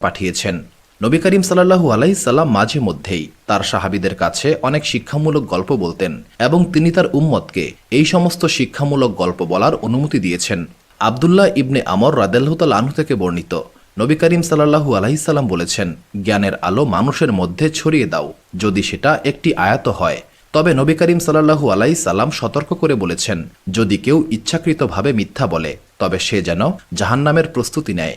পাঠিয়েছেন। নবী করিম সাল্লাল্লাহু আলাইহি সাল্লাম মাঝে মধ্যেই তার সাহাবীদের কাছে অনেক শিক্ষামূলক গল্প বলতেন এবং তিনি তার উম্মতকে এই সমস্ত শিক্ষামূলক গল্প বলার অনুমতি দিয়েছেন। আবদুল্লাহ ইবনে আমর রাদিয়াল্লাহু তাআলা আনহু থেকে বর্ণিত, নবী করিম সাল্লাল্লাহু আলাইহি সাল্লাম বলেছেন, জ্ঞানের আলো মানুষের মধ্যে ছড়িয়ে দাও, যদি সেটা একটি আয়াত হয়। তবে নবী করিম সাল্লাল্লাহু আলাইহি সাল্লাম সতর্ক করে বলেছেন, যদি কেউ ইচ্ছাকৃতভাবে মিথ্যা বলে তবে সে যেন জাহান্নামের প্রস্তুতি নেয়।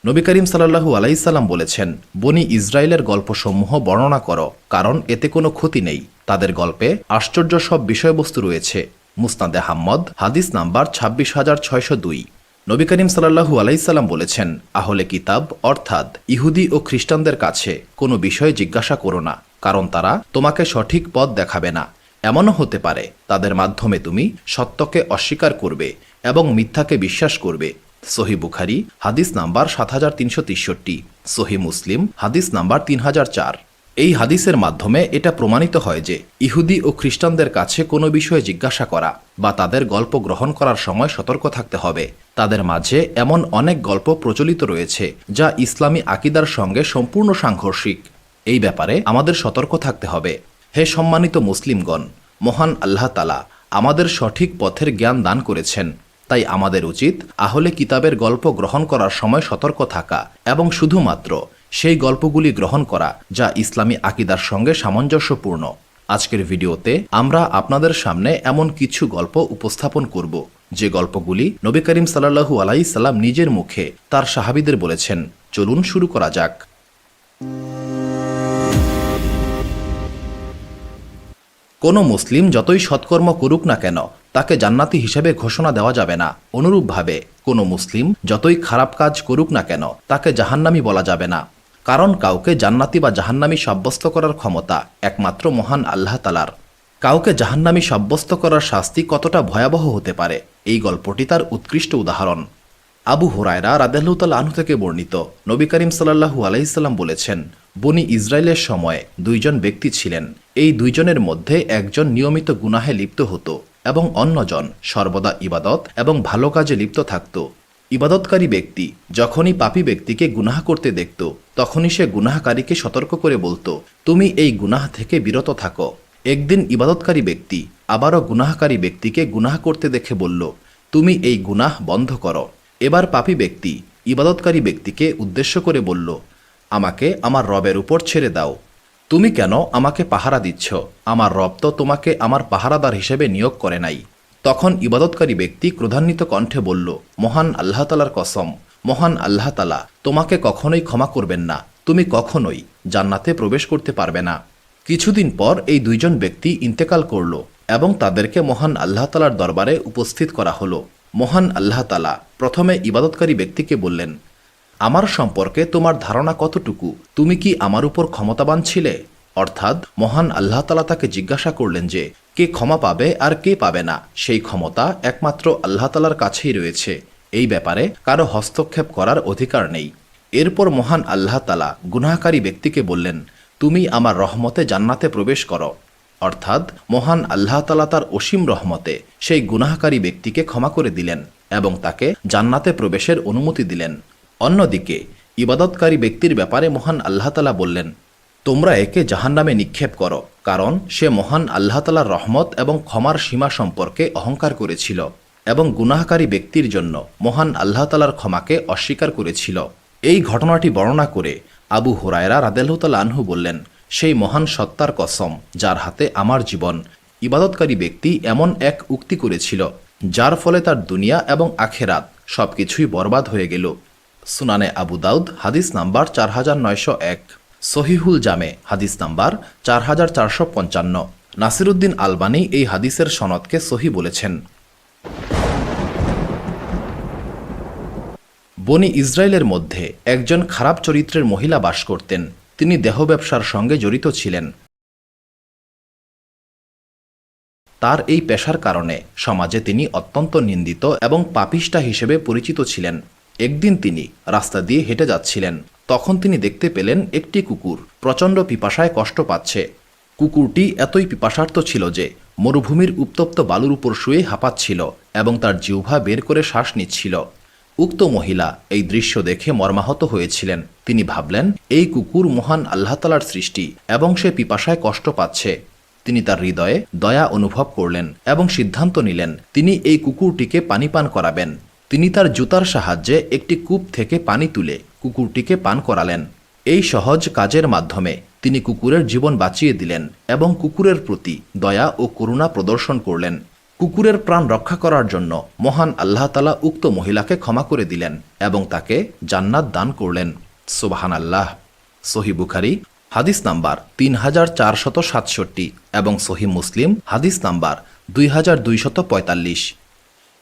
নবী করিম সাল্লাল্লাহু আলাইহি সাল্লাম বলেছেন, বনি ইসরায়েলের গল্পসমূহ বর্ণনা করো, কারণ এতে কোনো ক্ষতি নেই। তাদের গল্পে আশ্চর্য সব বিষয়বস্তু রয়েছে। মুসনাদে আহমদ হাদিস নাম্বার ২৬,৬০২। নবী করিম সাল্লাল্লাহু আলাইহি সাল্লাম বলেছেন, আহলে কিতাব অর্থাৎ ইহুদি ও খ্রিস্টানদের কাছে কোনো বিষয় জিজ্ঞাসা করো না, কারণ তারা তোমাকে সঠিক পথ দেখাবে না। এমনও হতে পারে তাদের মাধ্যমে তুমি সত্যকে অস্বীকার করবে এবং মিথ্যাকে বিশ্বাস করবে। সহি বুখারী হাদিস নাম্বার ৭৩৬৩, সহি মুসলিম হাদিস নাম্বার ৩০০৪। এই হাদিসের মাধ্যমে এটা প্রমাণিত হয় যে ইহুদি ও খ্রিস্টানদের কাছে কোনো বিষয়ে জিজ্ঞাসা করা বা তাদের গল্প গ্রহণ করার সময় সতর্ক থাকতে হবে। তাদের মাঝে এমন অনেক গল্প প্রচলিত রয়েছে যা ইসলামী আকিদার সঙ্গে সম্পূর্ণ সাংঘর্ষিক। এই ব্যাপারে আমাদের সতর্ক থাকতে হবে। হে সম্মানিত মুসলিমগণ, মহান আল্লাহ তাআলা আমাদের সঠিক পথের জ্ঞান দান করেছেন, তাই আমাদের উচিত আহলে কিতাবের গল্প গ্রহণ করার সময় সতর্ক থাকা এবং শুধুমাত্র সেই গল্পগুলি গ্রহণ করা যা ইসলামী আকিদার সঙ্গে সামঞ্জস্যপূর্ণ। আজকের ভিডিওতে আমরা আপনাদের সামনে এমন কিছু গল্প উপস্থাপন করব যে গল্পগুলি নবী করিম সাল্লাল্লাহু আলাইহি সাল্লাম নিজের মুখে তার সাহাবীদের বলেছেন। চলুন শুরু করা যাক। কোনো মুসলিম যতই সৎকর্ম করুক না কেন তাকে জান্নাতি হিসেবে ঘোষণা দেওয়া যাবে না। অনুরূপভাবে কোনো মুসলিম যতই খারাপ কাজ করুক না কেন তাকে জাহান্নামী বলা যাবে না, কারণ কাউকে জান্নাতি বা জাহান্নামী সাব্যস্ত করার ক্ষমতা একমাত্র মহান আল্লাহ তাআলার। কাউকে জাহান্নামী সাব্যস্ত করার শাস্তি কতটা ভয়াবহ হতে পারে, এই গল্পটি তার উৎকৃষ্ট উদাহরণ। আবু হুরায়রা রাদিয়াল্লাহু তাআলা আনহু থেকে বর্ণিত, নবী করিম সাল্লাল্লাহু আলাইহি সাল্লাম বলেছেন, বনি ইসরায়েলের সময়ে দুইজন ব্যক্তি ছিলেন। এই দুইজনের মধ্যে একজন নিয়মিত গুনাহে লিপ্ত হতো এবং অন্যজন সর্বদা ইবাদত এবং ভালো কাজে লিপ্ত থাকত। ইবাদতকারী ব্যক্তি যখনই পাপী ব্যক্তিকে গুনাহ করতে দেখত তখনই সে গুনাহকারীকে সতর্ক করে বলতো, তুমি এই গুনাহ থেকে বিরত থাকো। একদিন ইবাদতকারী ব্যক্তি আবারও গুনাহকারী ব্যক্তিকে গুনাহ করতে দেখে বলল, তুমি এই গুনাহ বন্ধ করো। এবার পাপী ব্যক্তি ইবাদতকারী ব্যক্তিকে উদ্দেশ্য করে বলল, আমাকে আমার রবের উপর ছেড়ে দাও। তুমি কেন আমাকে পাহারা দিচ্ছ? আমার রব তো তোমাকে আমার পাহারাদার হিসেবে নিয়োগ করে নাই। তখন ইবাদতকারী ব্যক্তি ক্রোধান্বিত কণ্ঠে বলল, মহান আল্লাহ তাআলার কসম, মহান আল্লাহ তাআলা তোমাকে কখনোই ক্ষমা করবেন না। তুমি কখনোই জান্নাতে প্রবেশ করতে পারবে না। কিছুদিন পর এই দুইজন ব্যক্তি ইন্তেকাল করল এবং তাদেরকে মহান আল্লাহ তাআলার দরবারে উপস্থিত করা হলো। মহান আল্লাহ তাআলা প্রথমে ইবাদতকারী ব্যক্তিকে বললেন, আমার সম্পর্কে তোমার ধারণা কতটুকু? তুমি কি আমার উপর ক্ষমতাবান ছিলে? অর্থাৎ মহান আল্লাহ তাআলা তাকে জিজ্ঞাসা করলেন যে কে ক্ষমা পাবে আর কে পাবে না, সেই ক্ষমতা একমাত্র আল্লাহ তাআলার কাছেই রয়েছে। এই ব্যাপারে কারো হস্তক্ষেপ করার অধিকার নেই। এরপর মহান আল্লাহ তাআলা গুনাহকারী ব্যক্তিকে বললেন, তুমি আমার রহমতে জান্নাতে প্রবেশ করো। অর্থাৎ মহান আল্লাহ তাআলা তার অসীম রহমতে সেই গুনাহকারী ব্যক্তিকে ক্ষমা করে দিলেন এবং তাকে জান্নাতে প্রবেশের অনুমতি দিলেন। অন্যদিকে ইবাদতকারী ব্যক্তির ব্যাপারে মহান আল্লাহ তাআলা বললেন, তোমরা একে জাহান্নামে নিক্ষেপ করো, কারণ সে মহান আল্লাহ তাআলার রহমত এবং ক্ষমার সীমা সম্পর্কে অহংকার করেছিল এবং গুনাহকারী ব্যক্তির জন্য মহান আল্লাহ তাআলার ক্ষমাকে অস্বীকার করেছিল। এই ঘটনাটি বর্ণনা করে আবু হুরায়রা রাদিয়াল্লাহু তাআলা আনহু বললেন, সেই মহান সত্তার কসম যার হাতে আমার জীবন, ইবাদতকারী ব্যক্তি এমন এক উক্তি করেছিল যার ফলে তার দুনিয়া এবং আখেরাত সবকিছুই বরবাদ হয়ে গেল। সুনানে আবু দাউদ হাদিস নাম্বার ৪৯০১, সহিহুল জামে হাদিস নাম্বার ৪৪৫৫। নাসিরুদ্দিন আলবানী এই হাদিসের সনদকে সহি বলেছেন। বনি ইসরায়েলের মধ্যে একজন খারাপ চরিত্রের মহিলা বাস করতেন। তিনি দেহ ব্যবসার সঙ্গে জড়িত ছিলেন। তার এই পেশার কারণে সমাজে তিনি অত্যন্ত নিন্দিত এবং পাপিষ্ঠা হিসেবে পরিচিত ছিলেন। একদিন তিনি রাস্তা দিয়ে হেঁটে যাচ্ছিলেন। তখন তিনি দেখতে পেলেন একটি কুকুর প্রচণ্ড পিপাসায় কষ্ট পাচ্ছে। কুকুরটি এতই পিপাসার্ত ছিল যে মরুভূমির উত্তপ্ত বালুর উপর শুয়ে হাঁপাচ্ছিল এবং তার জিহ্বা বের করে শ্বাস নিচ্ছিল। উক্ত মহিলা এই দৃশ্য দেখে মর্মাহত হয়েছিলেন। তিনি ভাবলেন, এই কুকুর মহান আল্লাহ তাআলার সৃষ্টি এবং সে পিপাসায় কষ্ট পাচ্ছে। তিনি তার হৃদয়ে দয়া অনুভব করলেন এবং সিদ্ধান্ত নিলেন তিনি এই কুকুরটিকে পানি পান করাবেন। তিনি তার জুতার সাহায্যে একটি কূপ থেকে পানি তুলে কুকুরটিকে পান করালেন। এই সহজ কাজের মাধ্যমে তিনি কুকুরের জীবন বাঁচিয়ে দিলেন এবং কুকুরের প্রতি দয়া ও করুণা প্রদর্শন করলেন। কুকুরের প্রাণ রক্ষা করার জন্য মহান আল্লাহ তাআলা উক্ত মহিলাকে ক্ষমা করে দিলেন এবং তাকে জান্নাত দান করলেন। সুবহানাল্লাহ। সহিহ বুখারী হাদিস নাম্বার 3467 এবং সহিহ মুসলিম হাদিস নাম্বার 2245।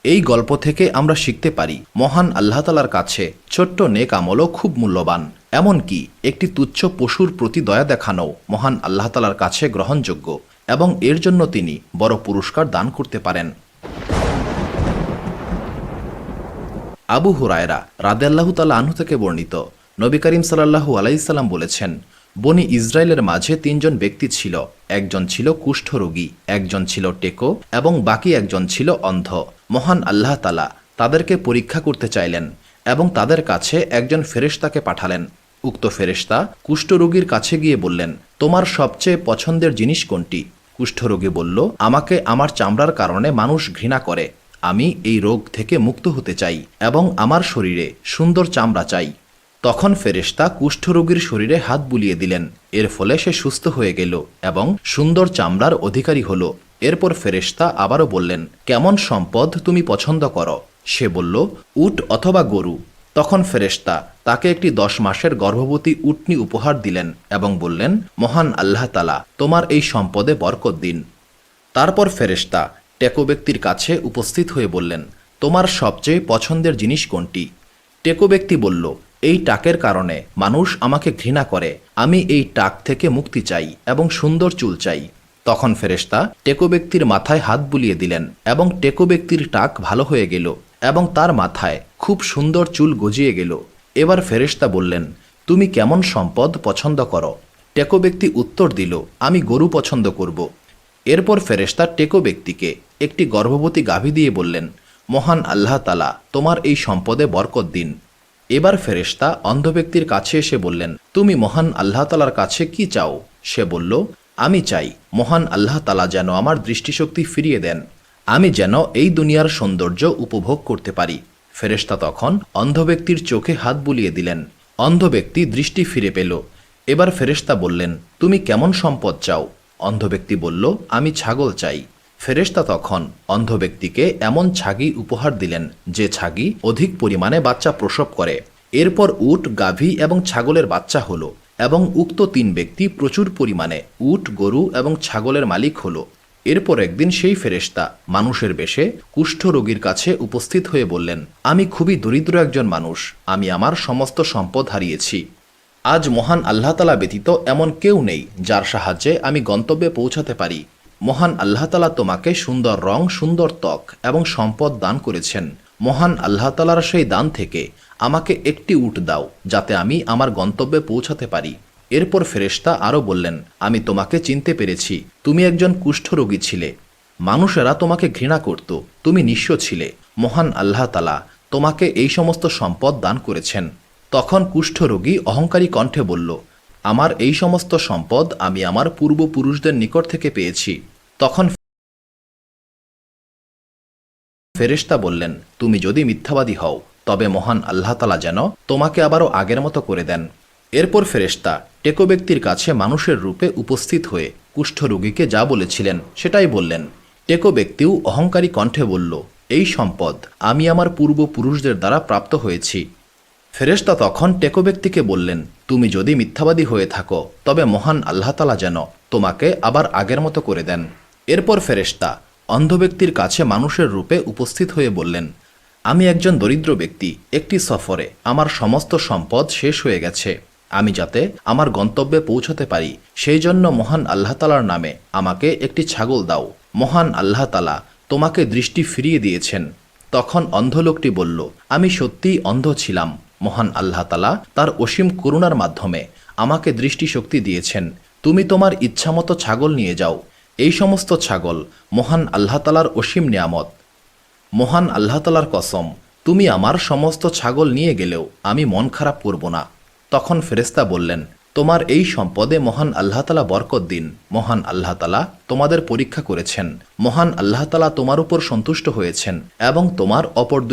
এই গল্প থেকে আমরা শিখতে পারি মহান আল্লাহ তাআলার কাছে ছোট্ট নেক আমলও খুব মূল্যবান। এমনকি একটি তুচ্ছ পশুর প্রতি দয়া দেখানো মহান আল্লাহ তাআলার কাছে গ্রহণযোগ্য এবং এর জন্য তিনি বড় পুরস্কার দান করতে পারেন। আবু হুরায়রা রাদিয়াল্লাহু তাআলা আনহু থেকে বর্ণিত, নবী করিম সাল্লাল্লাহু আলাইহি সাল্লাম বলেছেন, বনি ইসরায়েলের মাঝে 3 জন ব্যক্তি ছিল। একজন ছিল কুষ্ঠরোগী, একজন ছিল টেকো এবং বাকি একজন ছিল অন্ধ। মহান আল্লাহ তাআলা তাদেরকে পরীক্ষা করতে চাইলেন এবং তাদের কাছে একজন ফেরেশতাকে পাঠালেন। উক্ত ফেরেশতা কুষ্ঠরোগীর কাছে গিয়ে বললেন, তোমার সবচেয়ে পছন্দের জিনিস কোনটি? কুষ্ঠরোগী বলল, আমাকে আমার চামড়ার কারণে মানুষ ঘৃণা করে। আমি এই রোগ থেকে মুক্ত হতে চাই এবং আমার শরীরে সুন্দর চামড়া চাই। তখন ফেরেশতা কুষ্ঠরোগীর শরীরে হাত বুলিয়ে দিলেন। এর ফলে সে সুস্থ হয়ে গেল এবং সুন্দর চামড়ার অধিকারী হল। এরপর ফেরেশতা আবারও বললেন, কেমন সম্পদ তুমি পছন্দ করো? সে বলল, উট অথবা গরু। তখন ফেরেশতা তাকে একটি 10 মাসের গর্ভবতী উটনি উপহার দিলেন এবং বললেন, মহান আল্লাহ তাআলা তোমার এই সম্পদে বরকত দিন। তারপর ফেরেশতা টেকো ব্যক্তির কাছে উপস্থিত হয়ে বললেন, তোমার সবচেয়ে পছন্দের জিনিস কোনটি? টেকো ব্যক্তি বলল, এই টাকের কারণে মানুষ আমাকে ঘৃণা করে। আমি এই টাক থেকে মুক্তি চাই এবং সুন্দর চুল চাই। তখন ফেরেশতা টেকো ব্যক্তির মাথায় হাত বুলিয়ে দিলেন এবং টেকো ব্যক্তির টাক ভালো হয়ে গেল এবং তার মাথায় খুব সুন্দর চুল গজিয়ে গেল। এবার ফেরেশতা বললেন, তুমি কেমন সম্পদ পছন্দ করো? টেকো ব্যক্তি উত্তর দিল, আমি গরু পছন্দ করব। এরপর ফেরেশতা টেকো ব্যক্তিকে একটি গর্ভবতী গাভী দিয়ে বললেন, মহান আল্লাহ তাআলা তোমার এই সম্পদে বরকত দিন। এবার ফেরেশতা অন্ধ ব্যক্তির কাছে এসে বললেন, তুমি মহান আল্লাহ তাআলার কাছে কি চাও? সে বলল, আমি চাই মহান আল্লাহ তাআলা যেন আমার দৃষ্টিশক্তি ফিরিয়ে দেন, আমি যেন এই দুনিয়ার সৌন্দর্য উপভোগ করতে পারি। ফেরেশতা তখন অন্ধ ব্যক্তির চোখে হাত বুলিয়ে দিলেন। অন্ধ ব্যক্তি দৃষ্টি ফিরে পেল। এবার ফেরেশতা বললেন, তুমি কেমন সম্পদ চাও? অন্ধ ব্যক্তি বলল, আমি ছাগল চাই। ফেরেশতা তখন অন্ধ ব্যক্তিকে এমন ছাগি উপহার দিলেন যে ছাগি অধিক পরিমাণে বাচ্চা প্রসব করে। এরপর উট, গাভী এবং ছাগলের বাচ্চা হলো এবং উক্ত 3 ব্যক্তি প্রচুর পরিমাণে উট, গরু এবং ছাগলের মালিক হলো। এরপর একদিন সেই ফেরেশতা মানুষের বেশে কুষ্ঠরোগীর কাছে উপস্থিত হয়ে বললেন, আমি খুবই দরিদ্র একজন মানুষ, আমি আমার সমস্ত সম্পদ হারিয়েছি। আজ মহান আল্লাহ তাআলা ব্যতীত এমন কেউ নেই যার সাহায্যে আমি গন্তব্যে পৌঁছাতে পারি। মহান আল্লাহ তাআলা তোমাকে সুন্দর রং, সুন্দর ত্বক এবং সম্পদ দান করেছেন। মহান আল্লাহ তাআলার সেই দান থেকে আমাকে একটি উট দাও যাতে আমি আমার গন্তব্যে পৌঁছাতে পারি। এরপর ফেরেশতা আরও বললেন, আমি তোমাকে চিনতে পেরেছি, তুমি একজন কুষ্ঠরোগী ছিলে। মানুষেরা তোমাকে ঘৃণা করত, তুমি নিঃস্ব ছিলে। মহান আল্লাহ তাআলা তোমাকে এই সমস্ত সম্পদ দান করেছেন। তখন কুষ্ঠরোগী অহংকারী কণ্ঠে বলল, আমার এই সমস্ত সম্পদ আমি আমার পূর্বপুরুষদের নিকট থেকে পেয়েছি। তখন ফেরেশতা বললেন, তুমি যদি মিথ্যাবাদী হও তবে মহান আল্লাহ তাআলা যেন তোমাকে আবারও আগের মতো করে দেন। এরপর ফেরেশতা টেকো ব্যক্তির কাছে মানুষের রূপে উপস্থিত হয়ে কুষ্ঠরোগীকে যা বলেছিলেন সেটাই বললেন। টেকো ব্যক্তিও অহংকারী কণ্ঠে বলল, এই সম্পদ আমি আমার পূর্বপুরুষদের দ্বারা প্রাপ্ত হয়েছি। ফেরেশতা তখন টেকো ব্যক্তিকে বললেন, তুমি যদি মিথ্যাবাদী হয়ে থাকো তবে মহান আল্লাহ তাআলা যেন তোমাকে আবার আগের মতো করে দেন। এরপর ফেরেশতা অন্ধ ব্যক্তির কাছে মানুষের রূপে উপস্থিত হয়ে বললেন, আমি একজন দরিদ্র ব্যক্তি, একটি সফরে আমার সমস্ত সম্পদ শেষ হয়ে গেছে। আমি যাতে আমার গন্তব্যে পৌঁছতে পারি সেই জন্য মহান আল্লাহ তাআলার নামে আমাকে একটি ছাগল দাও। মহান আল্লাহ তাআলা তোমাকে দৃষ্টি ফিরিয়ে দিয়েছেন। তখন অন্ধ লোকটি বলল, আমি সত্যিই অন্ধ ছিলাম। মহান আল্লাহ তাআলা তার অসীম করুণার মাধ্যমে আমাকে দৃষ্টিশক্তি দিয়েছেন। তুমি তোমার ইচ্ছামতো ছাগল নিয়ে যাও। এই সমস্ত ছাগল মহান আল্লাহ তাআলার অসীম নিয়ামত। মহান আল্লাহ তাআলার কসম, তুমি আমার সমস্ত ছাগল নিয়ে গেলেও আমি মন খারাপ করব না। তখন ফেরেশতা বললেন, তোমার এই সম্পদে মহান আল্লাহ তাআলা বরকত দিন। মহান আল্লাহ তাআলা তোমাদের পরীক্ষা করেছেন। মহান আল্লাহ তাআলা তোমার উপর সন্তুষ্ট হয়েছেন এবং তোমার অপর দুই